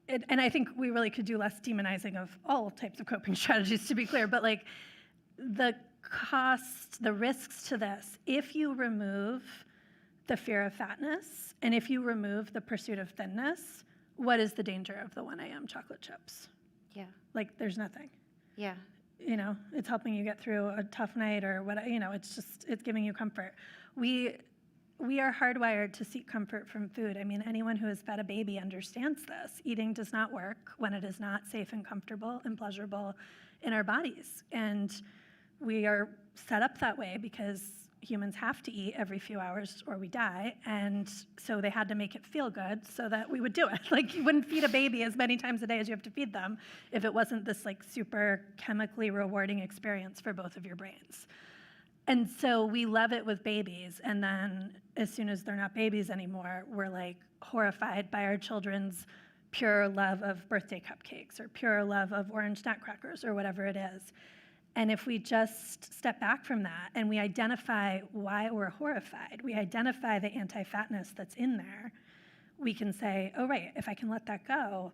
and I think we really could do less demonizing of all types of coping strategies, to be clear, but the cost, the risks to this, if you remove the fear of fatness and if you remove the pursuit of thinness, what is the danger of the 1 a.m. chocolate chips? Yeah. There's nothing. Yeah. It's helping you get through a tough night or what, it's giving you comfort. We are hardwired to seek comfort from food. I mean, anyone who has fed a baby understands this. Eating does not work when it is not safe and comfortable and pleasurable in our bodies. And we are set up that way because humans have to eat every few hours or we die. And so they had to make it feel good so that we would do it. You wouldn't feed a baby as many times a day as you have to feed them if it wasn't this super chemically rewarding experience for both of your brains. And so we love it with babies. And then as soon as they're not babies anymore, we're horrified by our children's pure love of birthday cupcakes or pure love of orange nutcrackers or whatever it is. And if we just step back from that and we identify why we're horrified, we identify the anti-fatness that's in there, we can say, oh, right, if I can let that go,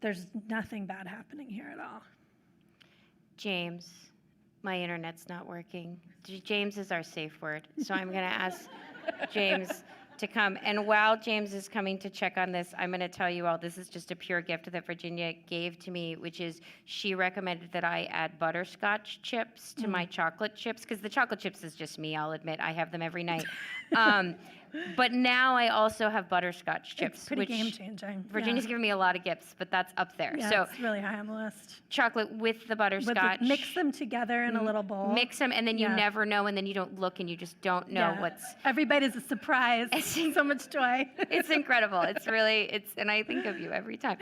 there's nothing bad happening here at all. James, my internet's not working. James is our safe word. So I'm going to ask James to come. And while James is coming to check on this, I'm going to tell you all, this is just a pure gift that Virginia gave to me, which is she recommended that I add butterscotch chips to my chocolate chips, because the chocolate chips is just me, I'll admit. I have them every night. But now I also have butterscotch chips. It's pretty game-changing. Virginia's given me a lot of gifts, but that's up there. Yeah, so it's really high on the list. Chocolate with the butterscotch. Mix them together in a little bowl. Mix them, and then you never know, and then you don't look, and you just don't know what's... Every bite is a surprise. So much joy. It's incredible. And I think of you every time.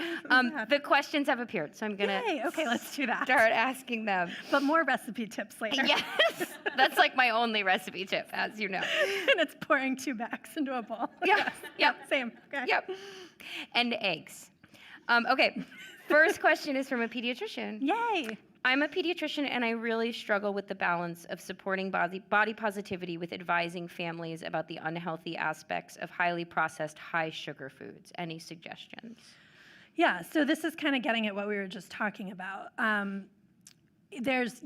The questions have appeared, so I'm going to... Yay, okay, let's do that. Start asking them. But more recipe tips later. Yes, that's my only recipe tip, as you know. And it's pouring 2 backs into a bowl. Yeah, yep. Same. Okay. Yep. And eggs. Okay, first question is from a pediatrician. Yay. I'm a pediatrician, and I really struggle with the balance of supporting body positivity with advising families about the unhealthy aspects of highly processed, high-sugar foods. Any suggestions? Yeah, so this is kind of getting at what we were just talking about. There's,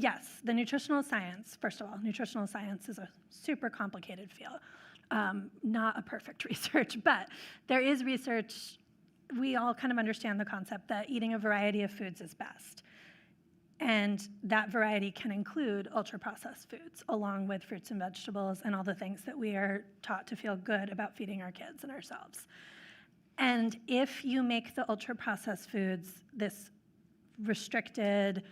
the nutritional science. First of all, nutritional science is a super complicated field. Not a perfect research, but there is research. We all kind of understand the concept that eating a variety of foods is best. And that variety can include ultra-processed foods, along with fruits and vegetables and all the things that we are taught to feel good about feeding our kids and ourselves. And if you make the ultra-processed foods this restricted,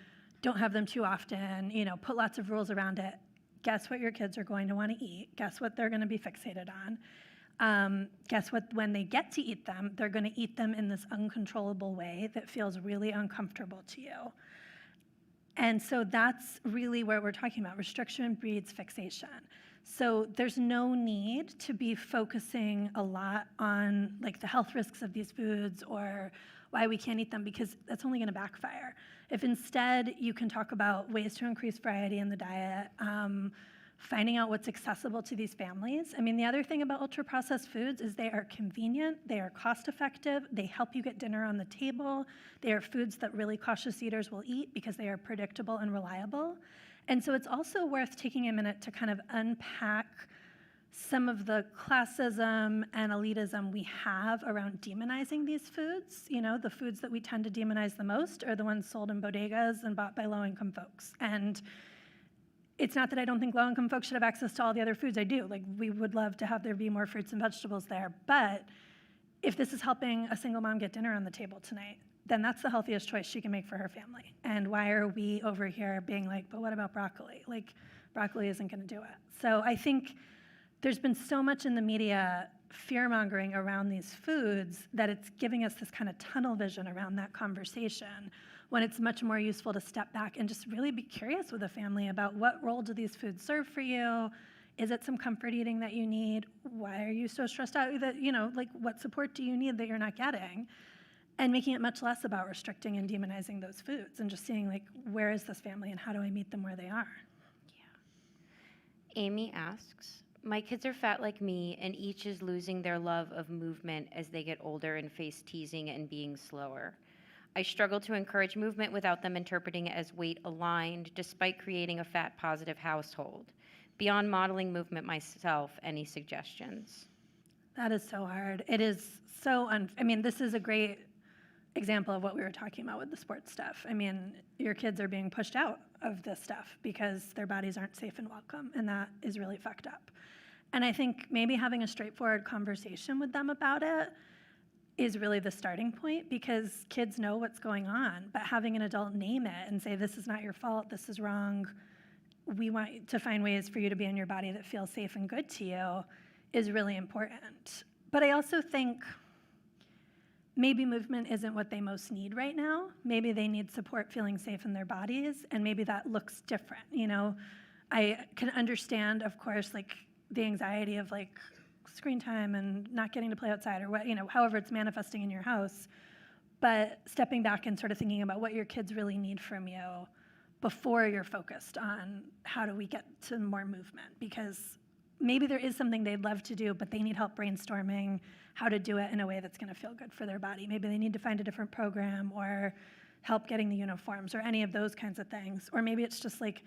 don't have them too often, put lots of rules around it, guess what your kids are going to want to eat? Guess what they're going to be fixated on? Guess what? When they get to eat them, they're going to eat them in this uncontrollable way that feels really uncomfortable to you. And so that's really where we're talking about. Restriction breeds fixation. So there's no need to be focusing a lot on the health risks of these foods or why we can't eat them, because that's only going to backfire. If instead you can talk about ways to increase variety in the diet, finding out what's accessible to these families. I mean, the other thing about ultra-processed foods is they are convenient, they are cost-effective, they help you get dinner on the table, they are foods that really cautious eaters will eat because they are predictable and reliable. And so it's also worth taking a minute to kind of unpack some of the classism and elitism we have around demonizing these foods. The foods that we tend to demonize the most are the ones sold in bodegas and bought by low-income folks. And it's not that I don't think low-income folks should have access to all the other foods. I do. We would love to have there be more fruits and vegetables there. But if this is helping a single mom get dinner on the table tonight, then that's the healthiest choice she can make for her family. And why are we over here being like, but what about broccoli? Like, broccoli isn't going to do it. So I think there's been so much in the media fear-mongering around these foods that it's giving us this kind of tunnel vision around that conversation, when it's much more useful to step back and just really be curious with a family about what role do these foods serve for you? Is it some comfort eating that you need? Why are you so stressed out? That, like, what support do you need that you're not getting? And making it much less about restricting and demonizing those foods and just seeing, like, where is this family and how do I meet them where they are? Yeah. Amy asks, my kids are fat like me, and each is losing their love of movement as they get older and face teasing and being slower. I struggle to encourage movement without them interpreting it as weight aligned, despite creating a fat positive household. Beyond modeling movement myself, any suggestions? That is so hard. It is so, this is a great example of what we were talking about with the sports stuff. I mean, your kids are being pushed out of this stuff because their bodies aren't safe and welcome, and that is really fucked up. And I think maybe having a straightforward conversation with them about it is really the starting point, because kids know what's going on, but having an adult name it and say, this is not your fault, this is wrong, we want to find ways for you to be in your body that feels safe and good to you is really important. But I also think maybe movement isn't what they most need right now. Maybe they need support feeling safe in their bodies, and maybe that looks different. I can understand, of course, like the anxiety of like screen time and not getting to play outside, or what, however it's manifesting in your house. But stepping back and sort of thinking about what your kids really need from you before you're focused on how do we get to more movement, because maybe there is something they'd love to do, but they need help brainstorming how to do it in a way that's going to feel good for their body. Maybe they need to find a different program or help getting the uniforms or any of those kinds of things. Or maybe it's just like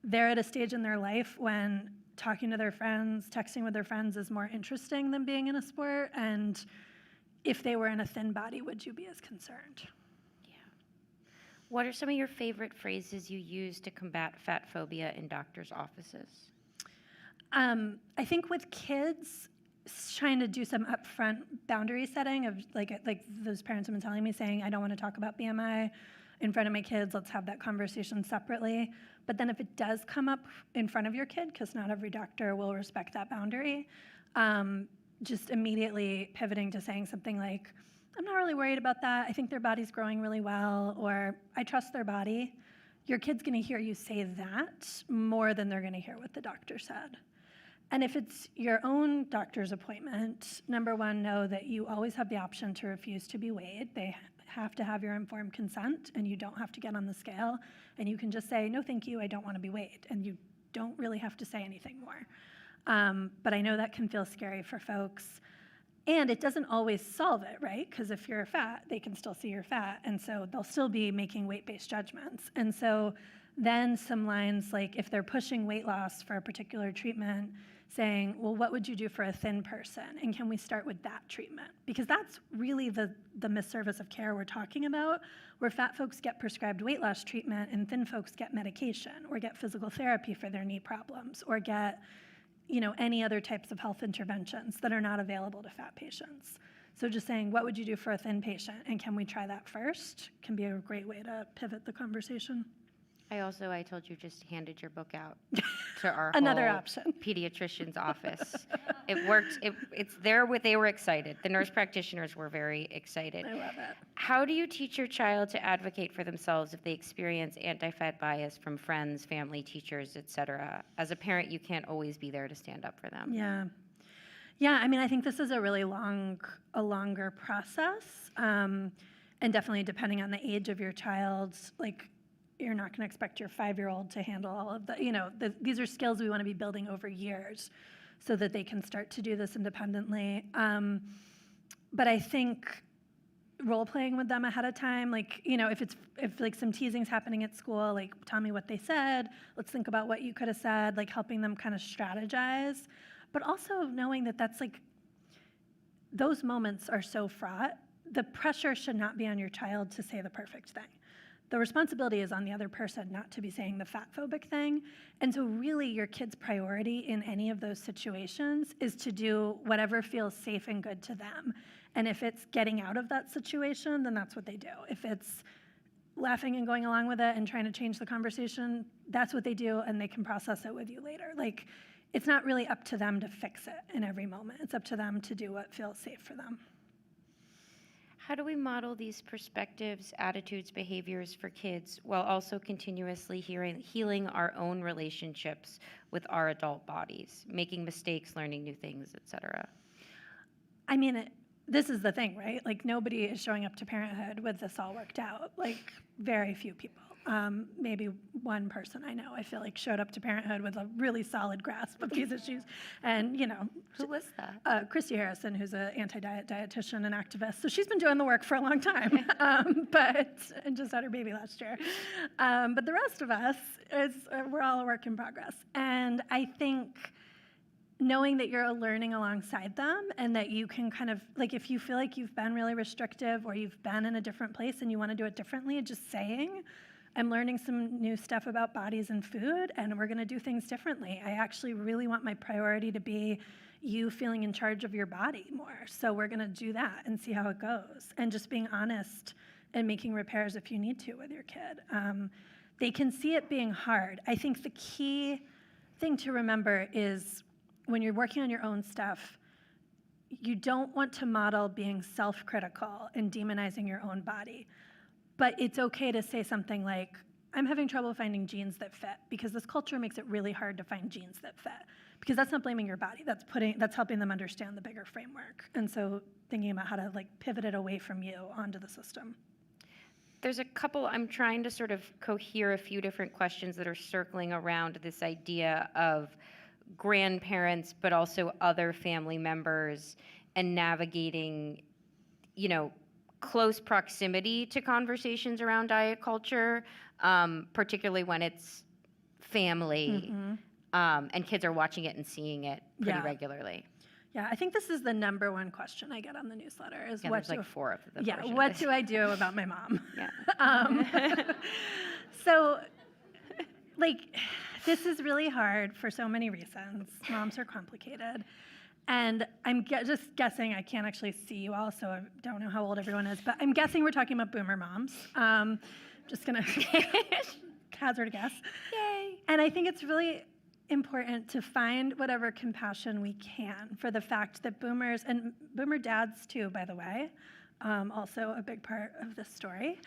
they're at a stage in their life when talking to their friends, texting with their friends is more interesting than being in a sport. And if they were in a thin body, would you be as concerned? What are some of your favorite phrases you use to combat fat phobia in doctors' offices? I think with kids, trying to do some upfront boundary setting of like those parents have been telling me, saying, I don't want to talk about BMI in front of my kids, let's have that conversation separately. But then if it does come up in front of your kid, because not every doctor will respect that boundary, just immediately pivoting to saying something like, I'm not really worried about that. I think their body's growing really well, or I trust their body. Your kid's going to hear you say that more than they're going to hear what the doctor said. And if it's your own doctor's appointment, number one, know that you always have the option to refuse to be weighed. They have to have your informed consent, and you don't have to get on the scale. And you can just say, no, thank you, I don't want to be weighed. And you don't really have to say anything more. But I know that can feel scary for folks. And it doesn't always solve it, right? Because if you're fat, they can still see you're fat. And so they'll still be making weight-based judgments. And so then some lines like, if they're pushing weight loss for a particular treatment, saying, well, what would you do for a thin person? And can we start with that treatment? Because that's really the misservice of care we're talking about, where fat folks get prescribed weight loss treatment and thin folks get medication or get physical therapy for their knee problems or get any other types of health interventions that are not available to fat patients. So just saying, what would you do for a thin patient? And can we try that first? Can be a great way to pivot the conversation. I told you, just handed your book out to our Another whole option. Pediatrician's office. It worked. It's there. They were excited. The nurse practitioners were very excited. I love it. How do you teach your child to advocate for themselves if they experience anti-fat bias from friends, family, teachers, etc.? As a parent, you can't always be there to stand up for them. Yeah. I think this is a really longer process, and definitely depending on the age of your child, like, you're not going to expect your 5-year-old to handle all of the, these are skills we want to be building over years so that they can start to do this independently. But I think role-playing with them ahead of time, like, if like some teasing's happening at school, like, tell me what they said, let's think about what you could have said, like helping them kind of strategize, but also knowing that that's like, those moments are so fraught. The pressure should not be on your child to say the perfect thing. The responsibility is on the other person not to be saying the fat phobic thing. And so really your kid's priority in any of those situations is to do whatever feels safe and good to them. And if it's getting out of that situation, then that's what they do. If it's laughing and going along with it and trying to change the conversation, that's what they do, and they can process it with you later. Like, it's not really up to them to fix it in every moment. It's up to them to do what feels safe for them. How do we model these perspectives, attitudes, behaviors for kids while also continuously healing our own relationships with our adult bodies, making mistakes, learning new things, et cetera? I mean, this is the thing, right? Like, nobody is showing up to parenthood with this all worked out. Like, very few people. Maybe one person I know, I feel like, showed up to parenthood with a really solid grasp of these issues. And, you know. Who was that? Christy Harrison, who's an anti-diet dietitian and activist. So she's been doing the work for a long time, and just had her baby last year. But the rest of us, we're all a work in progress. And I think knowing that you're learning alongside them, and that you can kind of, like, if you feel like you've been really restrictive or you've been in a different place and you want to do it differently, just saying, I'm learning some new stuff about bodies and food, and we're going to do things differently. I actually really want my priority to be you feeling in charge of your body more. So we're going to do that and see how it goes. And just being honest and making repairs if you need to with your kid. They can see it being hard. I think the key thing to remember is when you're working on your own stuff, you don't want to model being self-critical and demonizing your own body. But it's okay to say something like, I'm having trouble finding jeans that fit, because this culture makes it really hard to find jeans that fit. Because that's not blaming your body, that's helping them understand the bigger framework. And so thinking about how to, like, pivot it away from you onto the system. There's a couple, I'm trying to sort of cohere a few different questions that are circling around this idea of grandparents, but also other family members, and navigating, you know, close proximity to conversations around diet culture, particularly when it's family, and kids are watching it and seeing it pretty regularly. Yeah, I think this is the #1 question I get on the newsletter is there's like 4 of them. Yeah, what do I do about my mom? Yeah. So, like, this is really hard for so many reasons. Moms are complicated. And I'm just guessing, I can't actually see you all, so I don't know how old everyone is, but I'm guessing we're talking about boomer moms. Just gonna hazard a guess. Yay. And I think it's really important to find whatever compassion we can for the fact that boomers, and boomer dads too, by the way, also a big part of this story,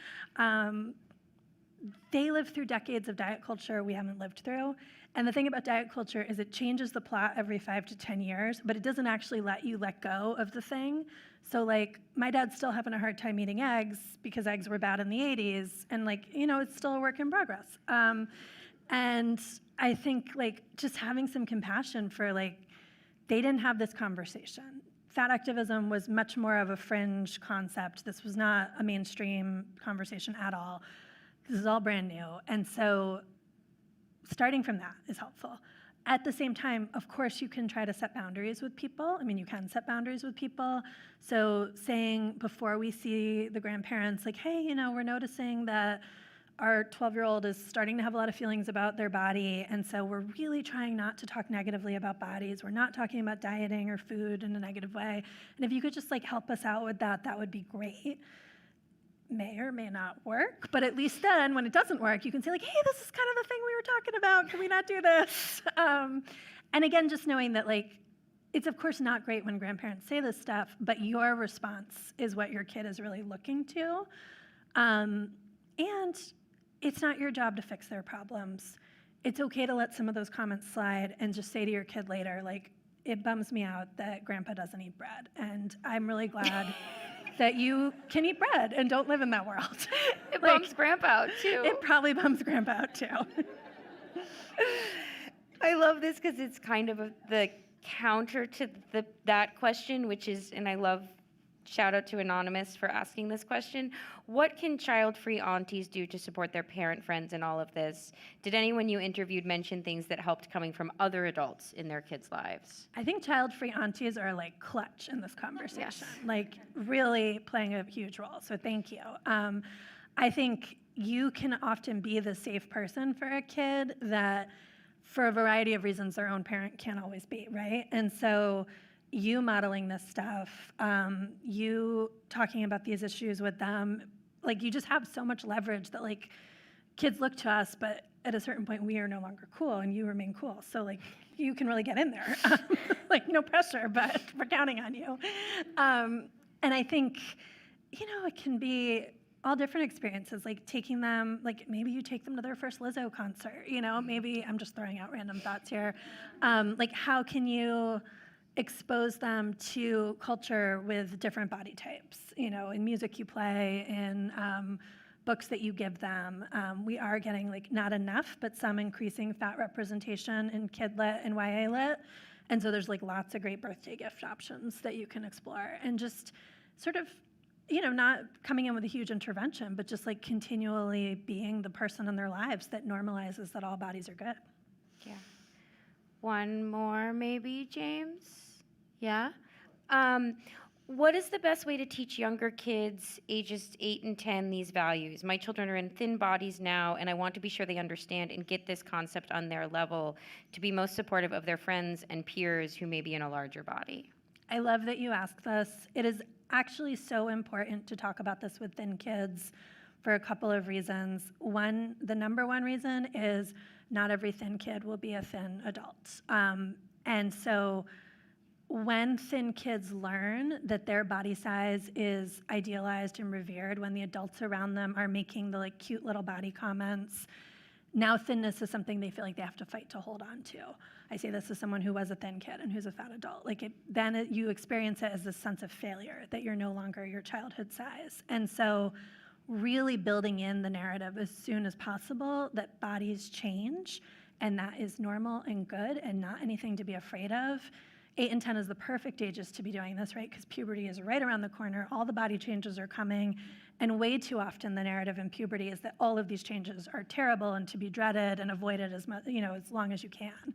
they lived through decades of diet culture we haven't lived through. And the thing about diet culture is it changes the plot every 5 to 10 years, but it doesn't actually let you let go of the thing. So, like, my dad's still having a hard time eating eggs because eggs were bad in the 80s. And, like, you know, it's still a work in progress. And I think, like, just having some compassion for, like, they didn't have this conversation. Fat activism was much more of a fringe concept. This was not a mainstream conversation at all. This is all brand new. And so starting from that is helpful. At the same time, of course, you can try to set boundaries with people. I mean, you can set boundaries with people. So saying before we see the grandparents, like, hey, you know, we're noticing that our 12-year-old is starting to have a lot of feelings about their body, and so we're really trying not to talk negatively about bodies. We're not talking about dieting or food in a negative way. And if you could just, like, help us out with that, that would be great. May or may not work, but at least then, when it doesn't work, you can say, like, hey, this is kind of the thing we were talking about. Can we not do this? And again, just knowing that, like, it's of course not great when grandparents say this stuff, but your response is what your kid is really looking to. And it's not your job to fix their problems. It's okay to let some of those comments slide and just say to your kid later, like, it bums me out that grandpa doesn't eat bread, and I'm really glad that you can eat bread and don't live in that world. It bums grandpa out too. It probably bums grandpa out too. I love this because it's kind of the counter to that question, which is, and I love, shout out to Anonymous for asking this question, what can child-free aunties do to support their parent friends in all of this? Did anyone you interviewed mention things that helped coming from other adults in their kids' lives? I think child-free aunties are, like, clutch in this conversation, Yes. like, really playing a huge role, so thank you. I think you can often be the safe person for a kid that, for a variety of reasons, their own parent can't always be, right? And so you modeling this stuff, you talking about these issues with them, like you just have so much leverage that like kids look to us, but at a certain point we are no longer cool and you remain cool. So like you can really get in there. Like no pressure, but we're counting on you. And I think, it can be all different experiences, like taking them, like maybe you take them to their first Lizzo concert, maybe I'm just throwing out random thoughts here. Like how can you expose them to culture with different body types, in music you play, in books that you give them. We are getting like not enough, but some increasing fat representation in kid lit and YA lit. And so there's like lots of great birthday gift options that you can explore, and just sort of, not coming in with a huge intervention, but just like continually being the person in their lives that normalizes that all bodies are good. Yeah. One more maybe, James? Yeah? What is the best way to teach younger kids, ages 8 and 10, these values? My children are in thin bodies now, and I want to be sure they understand and get this concept on their level to be most supportive of their friends and peers who may be in a larger body. I love that you asked this. It is actually so important to talk about this with thin kids for a couple of reasons. One, the number one reason is not every thin kid will be a thin adult. And so when thin kids learn that their body size is idealized and revered, when the adults around them are making the like cute little body comments, now thinness is something they feel like they have to fight to hold on to. I say this as someone who was a thin kid and who's a fat adult. You experience it as this sense of failure, that you're no longer your childhood size. And so really building in the narrative as soon as possible that bodies change and that is normal and good and not anything to be afraid of. 8 and 10 is the perfect ages to be doing this, right? Because puberty is right around the corner. All the body changes are coming. And way too often the narrative in puberty is that all of these changes are terrible and to be dreaded and avoided as much, as long as you can.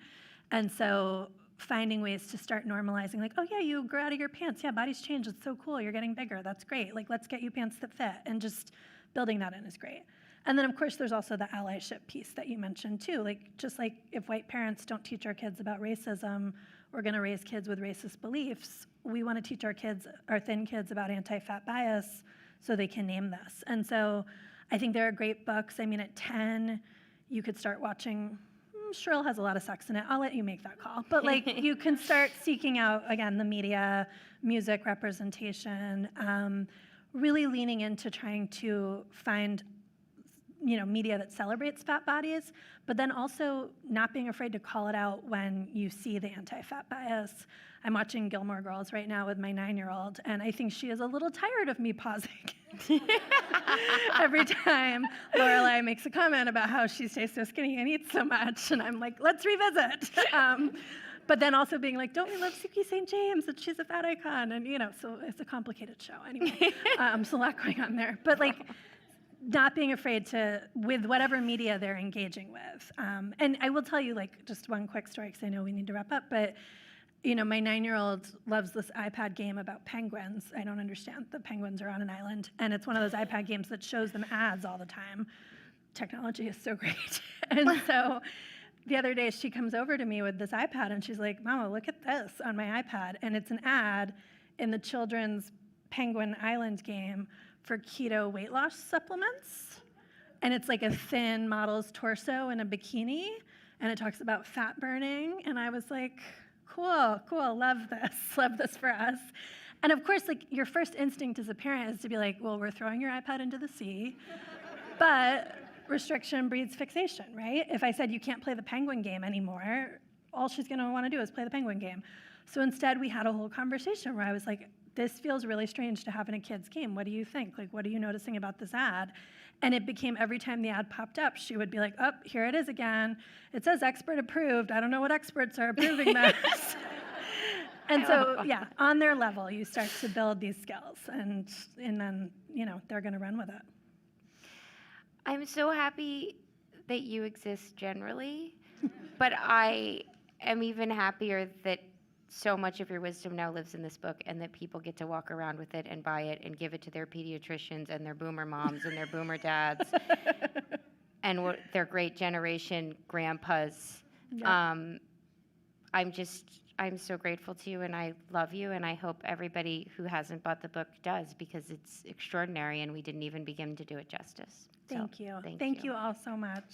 And so finding ways to start normalizing, like, oh yeah, you grow out of your pants. Yeah, bodies change. It's so cool. You're getting bigger. That's great. Like, let's get you pants that fit. And just building that in is great. And then, of course, there's also the allyship piece that you mentioned, too. Like, just like if white parents don't teach our kids about racism, we're going to raise kids with racist beliefs. We want to teach our thin kids about anti-fat bias so they can name this. And so I think there are great books. I mean, at 10, you could start watching, Shrill has a lot of sex in it. I'll let you make that call. But like, you can start seeking out, again, the media, music representation, really leaning into trying to find media that celebrates fat bodies, but then also not being afraid to call it out when you see the anti-fat bias. I'm watching Gilmore Girls right now with my 9-year-old, and I think she is a little tired of me pausing every time Lorelai makes a comment about how she stays so skinny and eats so much, and I'm like, let's revisit. But then also being like, don't we love Suki St. James, that she's a fat icon, and so it's a complicated show anyway. So a lot going on there, but like, not being afraid to, with whatever media they're engaging with. And I will tell you, like, just one quick story, because I know we need to wrap up, but, my 9-year-old loves this iPad game about penguins. I don't understand. The penguins are on an island, and it's one of those iPad games that shows them ads all the time. Technology is so great. And so the other day, she comes over to me with this iPad, and she's like, Mama, look at this on my iPad. And it's an ad in the children's Penguin Island game for keto weight loss supplements. And it's like a thin model's torso in a bikini, and it talks about fat burning. And I was like, cool, love this for us. And of course, like, your first instinct as a parent is to be like, well, we're throwing your iPad into the sea, but restriction breeds fixation, right? If I said you can't play the penguin game anymore, all she's gonna wanna do is play the penguin game. So instead, we had a whole conversation where I was like, this feels really strange to have in a kid's game. What do you think? Like, what are you noticing about this ad? And it became every time the ad popped up, she would be like, oh, here it is again. It says expert approved. I don't know what experts are approving this. And so, yeah, on their level, you start to build these skills, and then, they're gonna run with it. I'm so happy that you exist generally, but I am even happier that so much of your wisdom now lives in this book, and that people get to walk around with it and buy it and give it to their pediatricians and their boomer moms and their boomer dads and their great generation grandpas. Yep. I'm just I'm so grateful to you, and I love you, and I hope everybody who hasn't bought the book does, because it's extraordinary, and we didn't even begin to do it justice. So, Thank you. Thank Thank you. you all so much.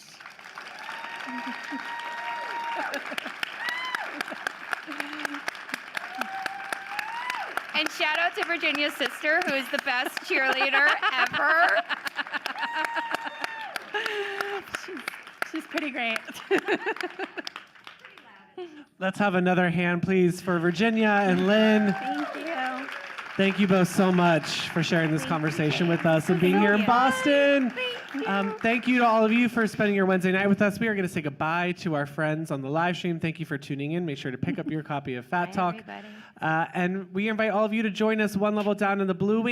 And shout out to Virginia's sister, who is the best cheerleader ever. She's pretty great. Let's have another hand, please, for Virginia and Lynn. Thank you. Thank you both so much for sharing this conversation with us and being here in Boston. Thank you to all of you for spending your Wednesday night with us. We are going to say goodbye to our friends on the live stream. Thank you for tuning in. Make sure to pick up your copy of Fat Bye, Talk. everybody. And we invite all of you to join us one level down in the Blue Wing.